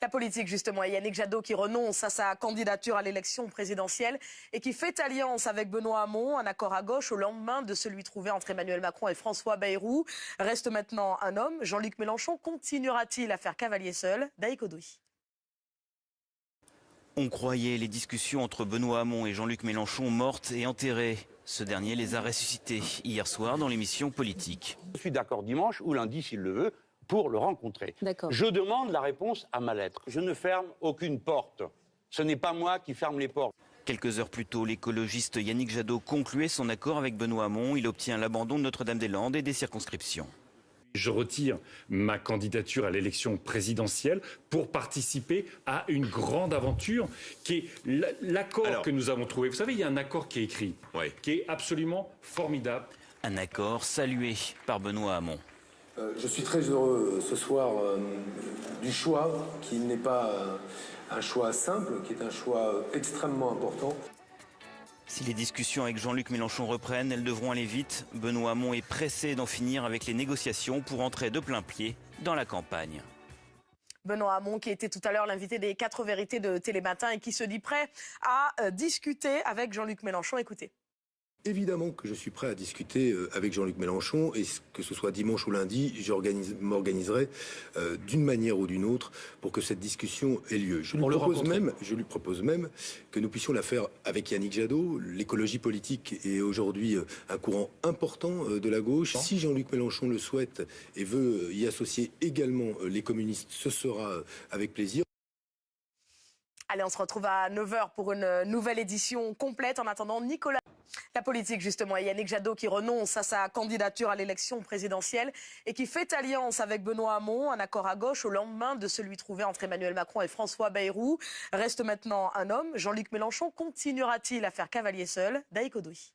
La politique, justement, et Yannick Jadot qui renonce à sa candidature à l'élection présidentielle et qui fait alliance avec Benoît Hamon, un accord à gauche au lendemain de celui trouvé entre Emmanuel Macron et François Bayrou. Reste maintenant un homme. Jean-Luc Mélenchon continuera-t-il à faire cavalier seul? Daïk Odoui. On croyait les discussions entre Benoît Hamon et Jean-Luc Mélenchon mortes et enterrées. Ce dernier les a ressuscitées hier soir dans l'émission Politique. Je suis d'accord dimanche ou lundi, s'il le veut, pour le rencontrer. Je demande la réponse à ma lettre. Je ne ferme aucune porte. Ce n'est pas moi qui ferme les portes. Quelques heures plus tôt, l'écologiste Yannick Jadot concluait son accord avec Benoît Hamon. Il obtient l'abandon de Notre-Dame-des-Landes et des circonscriptions. Je retire ma candidature à l'élection présidentielle pour participer à une grande aventure qui est l'accord que nous avons trouvé. Vous savez, il y a un accord qui est écrit, qui est absolument formidable. Un accord salué par Benoît Hamon. Je suis très heureux ce soir du choix qui n'est pas un choix simple, qui est un choix extrêmement important. Si les discussions avec Jean-Luc Mélenchon reprennent, elles devront aller vite. Benoît Hamon est pressé d'en finir avec les négociations pour entrer de plein pied dans la campagne. Benoît Hamon qui était tout à l'heure l'invité des 4 vérités de Télématin et qui se dit prêt à discuter avec Jean-Luc Mélenchon. Écoutez. Évidemment que je suis prêt à discuter avec Jean-Luc Mélenchon et que ce soit dimanche ou lundi, m'organiserai d'une manière ou d'une autre pour que cette discussion ait lieu. Je lui propose même que nous puissions la faire avec Yannick Jadot. L'écologie politique est aujourd'hui un courant important de la gauche. Si Jean-Luc Mélenchon le souhaite et veut y associer également les communistes, ce sera avec plaisir. Allez, on se retrouve à 9h pour une nouvelle édition complète. En attendant, Nicolas. La politique, justement, et Yannick Jadot qui renonce à sa candidature à l'élection présidentielle et qui fait alliance avec Benoît Hamon, un accord à gauche au lendemain de celui trouvé entre Emmanuel Macron et François Bayrou. Reste maintenant un homme. Jean-Luc Mélenchon continuera-t-il à faire cavalier seul? Daïk Odoui.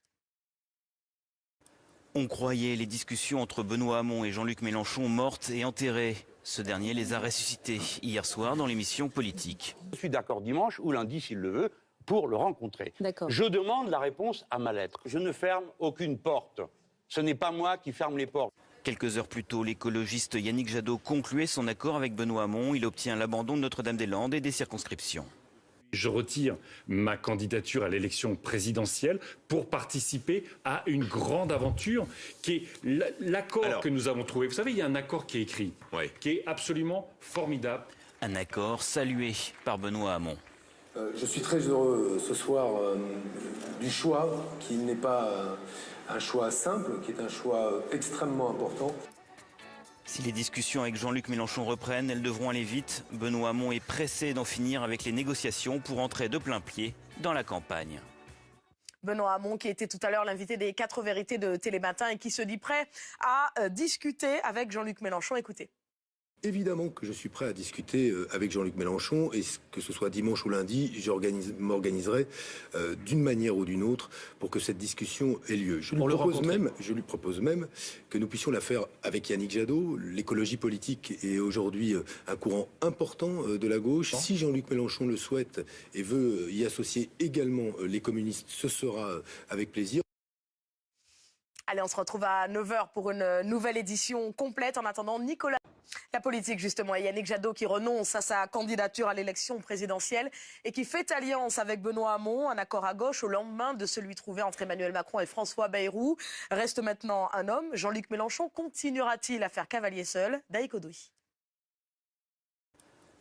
On croyait les discussions entre Benoît Hamon et Jean-Luc Mélenchon mortes et enterrées. Ce dernier les a ressuscitées hier soir dans l'émission Politique. Je suis d'accord dimanche ou lundi, s'il le veut, pour le rencontrer. Je demande la réponse à ma lettre. Je ne ferme aucune porte. Ce n'est pas moi qui ferme les portes. Quelques heures plus tôt, l'écologiste Yannick Jadot concluait son accord avec Benoît Hamon. Il obtient l'abandon de Notre-Dame-des-Landes et des circonscriptions. Je retire ma candidature à l'élection présidentielle pour participer à une grande aventure qui est l'accord que nous avons trouvé. Vous savez, il y a un accord qui est écrit, qui est absolument formidable. Un accord salué par Benoît Hamon. Je suis très heureux ce soir du choix qui n'est pas un choix simple, qui est un choix extrêmement important. Si les discussions avec Jean-Luc Mélenchon reprennent, elles devront aller vite. Benoît Hamon est pressé d'en finir avec les négociations pour entrer de plein pied dans la campagne. Benoît Hamon qui était tout à l'heure l'invité des 4 vérités de Télématin et qui se dit prêt à discuter avec Jean-Luc Mélenchon. Écoutez. Évidemment que je suis prêt à discuter avec Jean-Luc Mélenchon et que ce soit dimanche ou lundi, m'organiserai d'une manière ou d'une autre pour que cette discussion ait lieu. Je lui propose même que nous puissions la faire avec Yannick Jadot. L'écologie politique est aujourd'hui un courant important de la gauche. Si Jean-Luc Mélenchon le souhaite et veut y associer également les communistes, ce sera avec plaisir. Allez, on se retrouve à 9h pour une nouvelle édition complète. En attendant, Nicolas. La politique, justement, et Yannick Jadot qui renonce à sa candidature à l'élection présidentielle et qui fait alliance avec Benoît Hamon, un accord à gauche au lendemain de celui trouvé entre Emmanuel Macron et François Bayrou. Reste maintenant un homme. Jean-Luc Mélenchon continuera-t-il à faire cavalier seul? Daïk Odoui.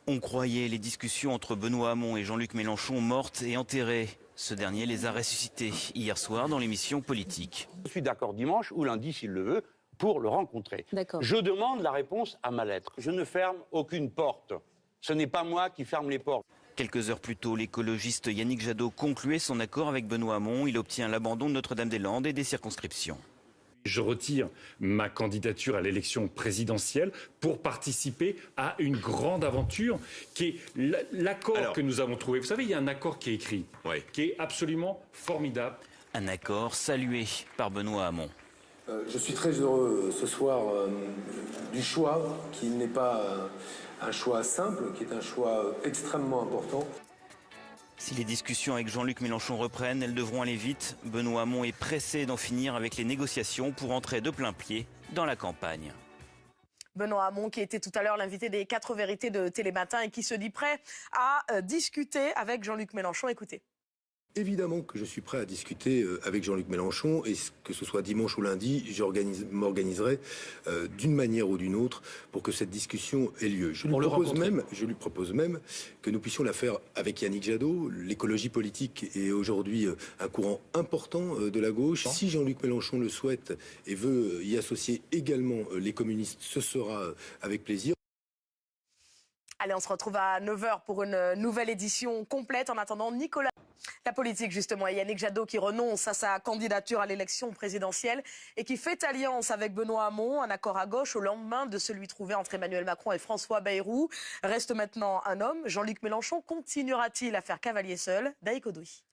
On croyait les discussions entre Benoît Hamon et Jean-Luc Mélenchon mortes et enterrées. Ce dernier les a ressuscités hier soir dans l'émission Politique. Je suis d'accord dimanche ou lundi, s'il le veut, pour le rencontrer. Je demande la réponse à ma lettre. Je ne ferme aucune porte. Ce n'est pas moi qui ferme les portes. Quelques heures plus tôt, l'écologiste Yannick Jadot concluait son accord avec Benoît Hamon. Il obtient l'abandon de Notre-Dame-des-Landes et des circonscriptions. Je retire ma candidature à l'élection présidentielle pour participer à une grande aventure qui est l'accord que nous avons trouvé. Vous savez, il y a un accord qui est écrit, qui est absolument formidable. Un accord salué par Benoît Hamon. Je suis très heureux ce soir du choix qui n'est pas un choix simple, qui est un choix extrêmement important. Si les discussions avec Jean-Luc Mélenchon reprennent, elles devront aller vite. Benoît Hamon est pressé d'en finir avec les négociations pour entrer de plein pied dans la campagne. Benoît Hamon, qui était tout à l'heure l'invité des 4 vérités de Télématin et qui se dit prêt à discuter avec Jean-Luc Mélenchon. Écoutez. Évidemment que je suis prêt à discuter avec Jean-Luc Mélenchon et que ce soit dimanche ou lundi, m'organiserai d'une manière ou d'une autre pour que cette discussion ait lieu. Je lui propose même que nous puissions la faire avec Yannick Jadot. L'écologie politique est aujourd'hui un courant important de la gauche. Si Jean-Luc Mélenchon le souhaite et veut y associer également les communistes, ce sera avec plaisir. Allez, on se retrouve à 9h pour une nouvelle édition complète. En attendant, Nicolas... La politique, justement, et Yannick Jadot qui renonce à sa candidature à l'élection présidentielle et qui fait alliance avec Benoît Hamon, un accord à gauche au lendemain de celui trouvé entre Emmanuel Macron et François Bayrou. Reste maintenant un homme. Jean-Luc Mélenchon continuera-t-il à faire cavalier seul? Daïk Odoui.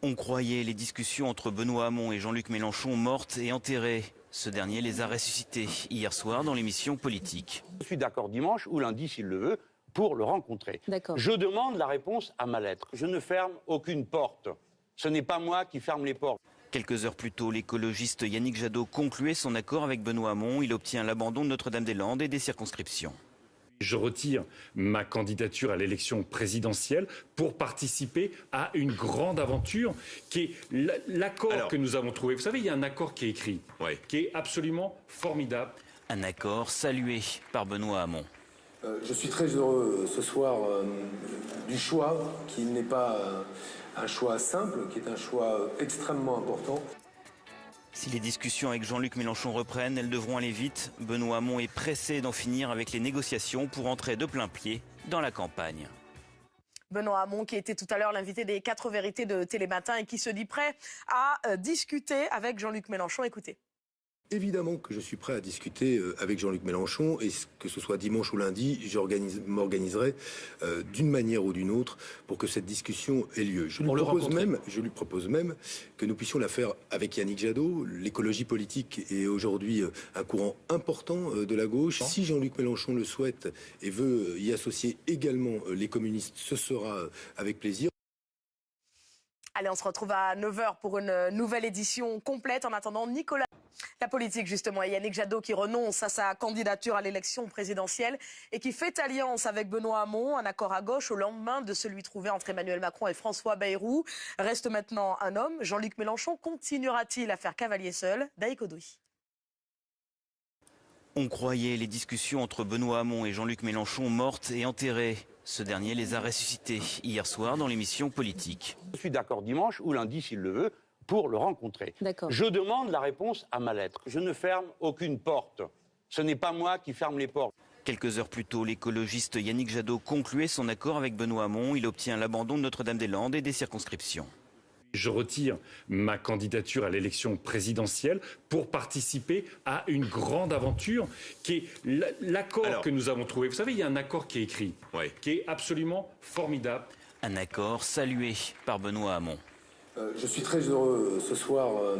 On croyait les discussions entre Benoît Hamon et Jean-Luc Mélenchon mortes et enterrées. Ce dernier les a ressuscitées hier soir dans l'émission Politique. Je suis d'accord dimanche ou lundi, s'il le veut, pour le rencontrer. Je demande la réponse à ma lettre. Je ne ferme aucune porte. Ce n'est pas moi qui ferme les portes. Quelques heures plus tôt, l'écologiste Yannick Jadot concluait son accord avec Benoît Hamon. Il obtient l'abandon de Notre-Dame-des-Landes et des circonscriptions. Je retire ma candidature à l'élection présidentielle pour participer à une grande aventure qui est l'accord que nous avons trouvé. Vous savez, il y a un accord qui est écrit, qui est absolument formidable. Un accord salué par Benoît Hamon. Je suis très heureux ce soir du choix qui n'est pas un choix simple, qui est un choix extrêmement important. Si les discussions avec Jean-Luc Mélenchon reprennent, elles devront aller vite. Benoît Hamon est pressé d'en finir avec les négociations pour entrer de plein pied dans la campagne. Benoît Hamon, qui était tout à l'heure l'invité des 4 vérités de Télématin et qui se dit prêt à discuter avec Jean-Luc Mélenchon. Écoutez. Évidemment que je suis prêt à discuter avec Jean-Luc Mélenchon et que ce soit dimanche ou lundi, m'organiserai d'une manière ou d'une autre pour que cette discussion ait lieu. Je lui propose même que nous puissions la faire avec Yannick Jadot. L'écologie politique est aujourd'hui un courant important de la gauche. Si Jean-Luc Mélenchon le souhaite et veut y associer également les communistes, ce sera avec plaisir. Allez, on se retrouve à 9h pour une nouvelle édition complète. En attendant, Nicolas... La politique, justement, et Yannick Jadot qui renonce à sa candidature à l'élection présidentielle et qui fait alliance avec Benoît Hamon, un accord à gauche au lendemain de celui trouvé entre Emmanuel Macron et François Bayrou. Reste maintenant un homme. Jean-Luc Mélenchon continuera-t-il à faire cavalier seul? Daïk Odoui. On croyait les discussions entre Benoît Hamon et Jean-Luc Mélenchon mortes et enterrées. Ce dernier les a ressuscitées hier soir dans l'émission Politique. Je suis d'accord dimanche ou lundi, s'il le veut, pour le rencontrer. Je demande la réponse à ma lettre. Je ne ferme aucune porte. Ce n'est pas moi qui ferme les portes. Quelques heures plus tôt, l'écologiste Yannick Jadot concluait son accord avec Benoît Hamon. Il obtient l'abandon de Notre-Dame-des-Landes et des circonscriptions. Je retire ma candidature à l'élection présidentielle pour participer à une grande aventure qui est l'accord que nous avons trouvé. Vous savez, il y a un accord qui est écrit, qui est absolument formidable. Un accord salué par Benoît Hamon. Je suis très heureux ce soir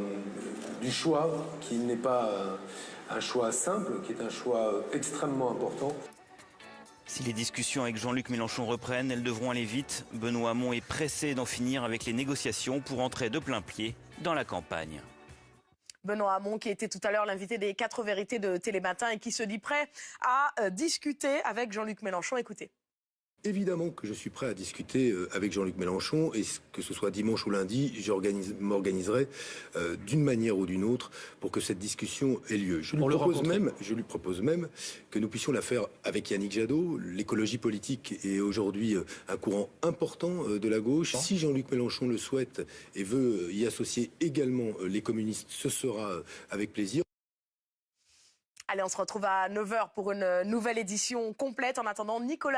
du choix qui n'est pas un choix simple, qui est un choix extrêmement important. Si les discussions avec Jean-Luc Mélenchon reprennent, elles devront aller vite. Benoît Hamon est pressé d'en finir avec les négociations pour entrer de plein pied dans la campagne. Benoît Hamon, qui était tout à l'heure l'invité des 4 vérités de Télématin et qui se dit prêt à discuter avec Jean-Luc Mélenchon. Écoutez. Évidemment que je suis prêt à discuter avec Jean-Luc Mélenchon et que ce soit dimanche ou lundi, m'organiserai d'une manière ou d'une autre pour que cette discussion ait lieu. Je lui propose même que nous puissions la faire avec Yannick Jadot. L'écologie politique est aujourd'hui un courant important de la gauche. Si Jean-Luc Mélenchon le souhaite et veut y associer également les communistes, ce sera avec plaisir. Allez, on se retrouve à 9h pour une nouvelle édition complète. En attendant, Nicolas...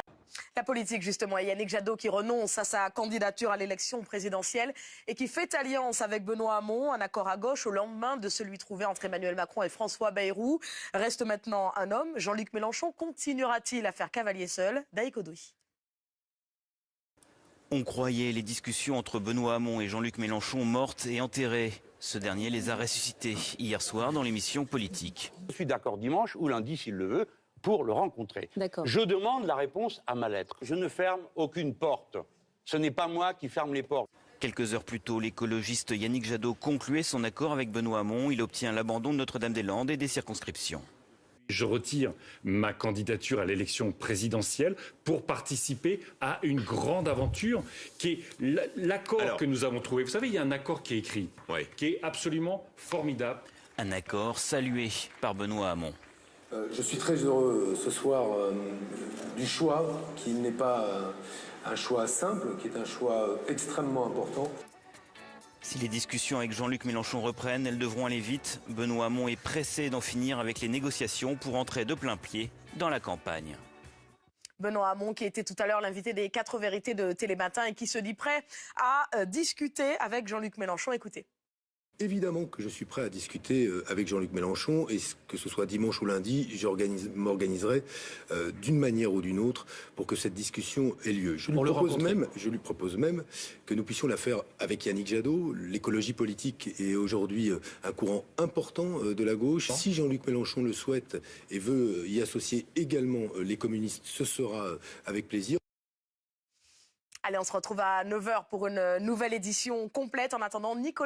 La politique, justement, et Yannick Jadot qui renonce à sa candidature à l'élection présidentielle et qui fait alliance avec Benoît Hamon, un accord à gauche au lendemain de celui trouvé entre Emmanuel Macron et François Bayrou. Reste maintenant un homme. Jean-Luc Mélenchon continuera-t-il à faire cavalier seul? Daïk Odoui. On croyait les discussions entre Benoît Hamon et Jean-Luc Mélenchon mortes et enterrées. Ce dernier les a ressuscités hier soir dans l'émission Politique. Je suis d'accord dimanche ou lundi, s'il le veut, pour le rencontrer. Je demande la réponse à ma lettre. Je ne ferme aucune porte. Ce n'est pas moi qui ferme les portes. Quelques heures plus tôt, l'écologiste Yannick Jadot concluait son accord avec Benoît Hamon. Il obtient l'abandon de Notre-Dame-des-Landes et des circonscriptions. Je retire ma candidature à l'élection présidentielle pour participer à une grande aventure qui est l'accord que nous avons trouvé. Vous savez, il y a un accord qui est écrit, qui est absolument formidable. Un accord salué par Benoît Hamon. Je suis très heureux ce soir du choix qui n'est pas un choix simple, qui est un choix extrêmement important. Si les discussions avec Jean-Luc Mélenchon reprennent, elles devront aller vite. Benoît Hamon est pressé d'en finir avec les négociations pour entrer de plein pied dans la campagne. Benoît Hamon, qui était tout à l'heure l'invité des 4 vérités de Télématin et qui se dit prêt à discuter avec Jean-Luc Mélenchon. Écoutez. Évidemment que je suis prêt à discuter avec Jean-Luc Mélenchon et que ce soit dimanche ou lundi, m'organiserai d'une manière ou d'une autre pour que cette discussion ait lieu. Je lui propose même que nous puissions la faire avec Yannick Jadot. L'écologie politique est aujourd'hui un courant important de la gauche. Si Jean-Luc Mélenchon le souhaite et veut y associer également les communistes, ce sera avec plaisir. Allez, on se retrouve à 9h pour une nouvelle édition complète. En attendant, Nicolas